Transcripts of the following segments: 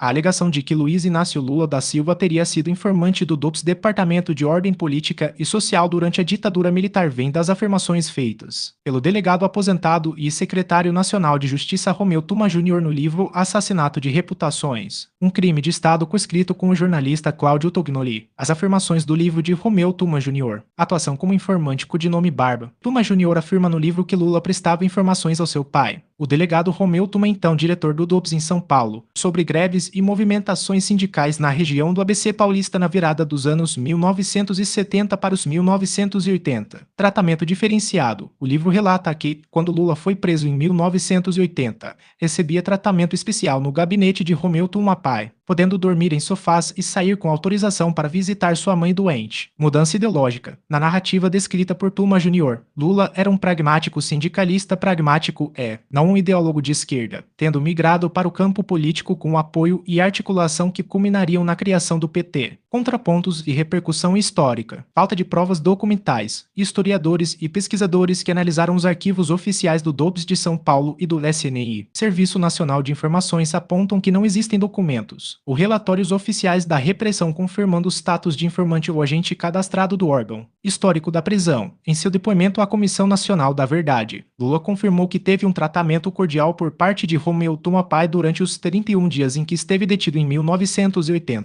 A alegação de que Luiz Inácio Lula da Silva teria sido informante do DOPS Departamento de Ordem Política e Social durante a ditadura militar vem das afirmações feitas pelo delegado aposentado e secretário nacional de Justiça Romeu Tuma Júnior no livro Assassinato de Reputações, um crime de Estado coescrito com o jornalista Cláudio Tognoli. As afirmações do livro de Romeu Tuma Júnior. Atuação como informante codinome Barba. Tuma Júnior afirma no livro que Lula prestava informações ao seu pai, o delegado Romeu Tuma, então diretor do DOPS em São Paulo, sobre greves e movimentações sindicais na região do ABC paulista na virada dos anos 1970 para os 1980. Tratamento diferenciado. O livro relata que, quando Lula foi preso em 1980, recebia tratamento especial no gabinete de Romeu Tuma pai, podendo dormir em sofás e sair com autorização para visitar sua mãe doente. Mudança ideológica. Na narrativa descrita por Tuma Júnior, Lula era um pragmático sindicalista pragmático não um ideólogo de esquerda, tendo migrado para o campo político com apoio e articulação que culminariam na criação do PT. Contrapontos e repercussão histórica. Falta de provas documentais. Historiadores e pesquisadores que analisaram os arquivos oficiais do DOPS de São Paulo e do SNI, Serviço Nacional de Informações, apontam que não existem documentos ou relatórios oficiais da repressão confirmando o status de informante ou agente cadastrado do órgão. Histórico da prisão. Em seu depoimento à Comissão Nacional da Verdade, Lula confirmou que teve um tratamento cordial por parte de Romeu Tuma pai durante os 31 dias em que esteve detido em 1980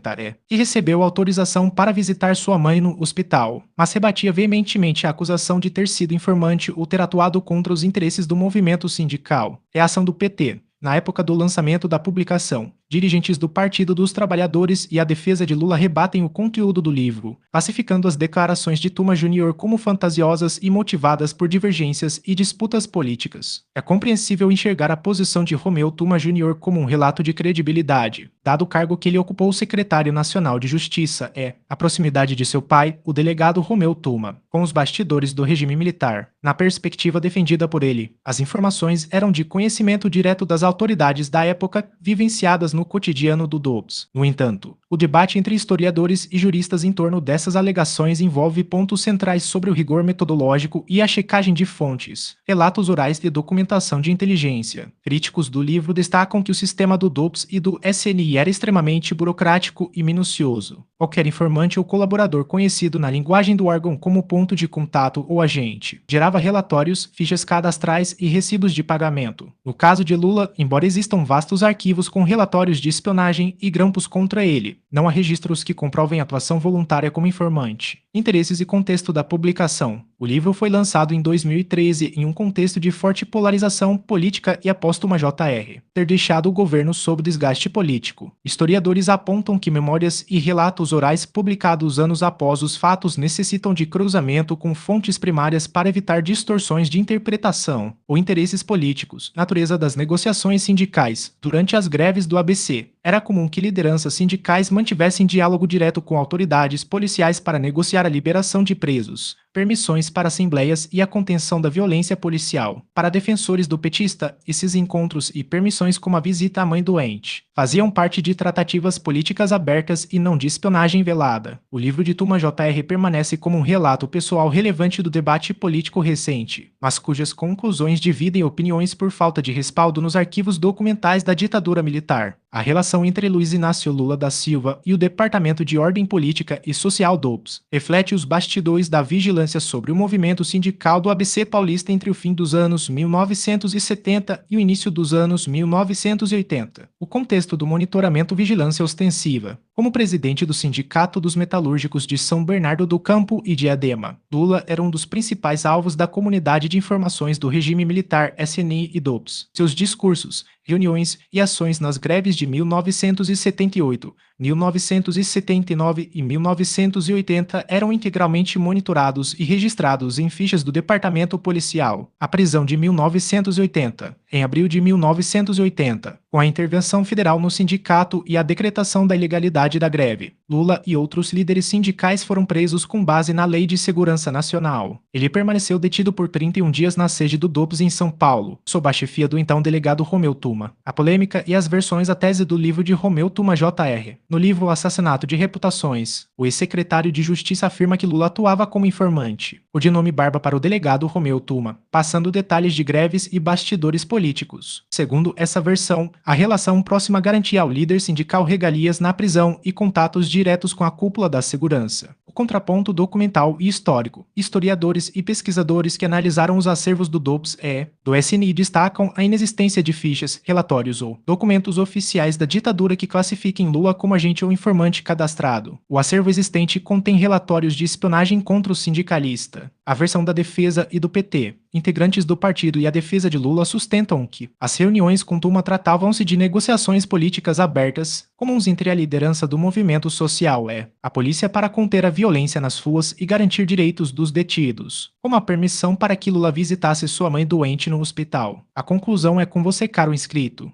e recebeu autorização para visitar sua mãe no hospital, mas rebatia veementemente a acusação de ter sido informante ou ter atuado contra os interesses do movimento sindical. É a ação do PT. Na época do lançamento da publicação, dirigentes do Partido dos Trabalhadores e a defesa de Lula rebatem o conteúdo do livro, classificando as declarações de Tuma Júnior como fantasiosas e motivadas por divergências e disputas políticas. É compreensível enxergar a posição de Romeu Tuma Júnior como um relato de credibilidade, dado o cargo que ele ocupou secretário nacional de Justiça a proximidade de seu pai, o delegado Romeu Tuma, com os bastidores do regime militar. Na perspectiva defendida por ele, as informações eram de conhecimento direto das autoridades da época vivenciadas no cotidiano do DOPS. No entanto, o debate entre historiadores e juristas em torno dessas alegações envolve pontos centrais sobre o rigor metodológico e a checagem de fontes, relatos orais e documentação de inteligência. Críticos do livro destacam que o sistema do DOPS e do SNI era extremamente burocrático e minucioso. Qualquer informante ou colaborador conhecido na linguagem do órgão como ponto de contato ou agente gerava relatórios, fichas cadastrais e recibos de pagamento. No caso de Lula, embora existam vastos arquivos com relatórios de espionagem e grampos contra ele, não há registros que comprovem atuação voluntária como informante. Interesses e contexto da publicação. O livro foi lançado em 2013 em um contexto de forte polarização política e após Tuma Jr. ter deixado o governo sob desgaste político. Historiadores apontam que memórias e relatos orais publicados anos após os fatos necessitam de cruzamento com fontes primárias para evitar distorções de interpretação ou interesses políticos. Natureza das negociações sindicais. Durante as greves do ABC, era comum que lideranças sindicais mantivessem diálogo direto com autoridades policiais para negociar a liberação de presos, permissões para assembleias e a contenção da violência policial. Para defensores do petista, esses encontros e permissões como a visita à mãe doente faziam parte de tratativas políticas abertas e não de espionagem velada. O livro de Tuma Jr. permanece como um relato pessoal relevante do debate político recente, mas cujas conclusões dividem opiniões por falta de respaldo nos arquivos documentais da ditadura militar. A relação entre Luiz Inácio Lula da Silva e o Departamento de Ordem Política e Social DOPS reflete os bastidores da vigilância sobre o movimento sindical do ABC paulista entre o fim dos anos 1970 e o início dos anos 1980. O contexto do monitoramento vigilância ostensiva. Como presidente do Sindicato dos Metalúrgicos de São Bernardo do Campo e Diadema, Lula era um dos principais alvos da comunidade de informações do regime militar SNI e DOPS. Seus discursos, reuniões e ações nas greves de 1978, 1979 e 1980 eram integralmente monitorados e registrados em fichas do Departamento Policial. A prisão de 1980, em abril de 1980, com a intervenção federal no sindicato e a decretação da ilegalidade da greve, Lula e outros líderes sindicais foram presos com base na Lei de Segurança Nacional. Ele permaneceu detido por 31 dias na sede do DOPS em São Paulo, sob a chefia do então delegado Romeu Tuma. Tuma. A polêmica e as versões a tese do livro de Romeu Tuma Jr. No livro O Assassinato de Reputações, o ex-secretário de Justiça afirma que Lula atuava como informante, o de nome barba para o delegado Romeu Tuma, passando detalhes de greves e bastidores políticos. Segundo essa versão, a relação próxima garantia ao líder sindical regalias na prisão e contatos diretos com a cúpula da segurança. O contraponto documental e histórico. Historiadores e pesquisadores que analisaram os acervos do DOPS do SNI destacam a inexistência de fichas, relatórios ou documentos oficiais da ditadura que classifiquem Lula como agente ou informante cadastrado. O acervo existente contém relatórios de espionagem contra o sindicalista. A versão da defesa e do PT. Integrantes do partido e a defesa de Lula sustentam que as reuniões com Tuma tratavam-se de negociações políticas abertas, comuns entre a liderança do movimento social a polícia para conter a violência nas ruas e garantir direitos dos detidos, como a permissão para que Lula visitasse sua mãe doente no hospital. A conclusão é com você, caro inscrito.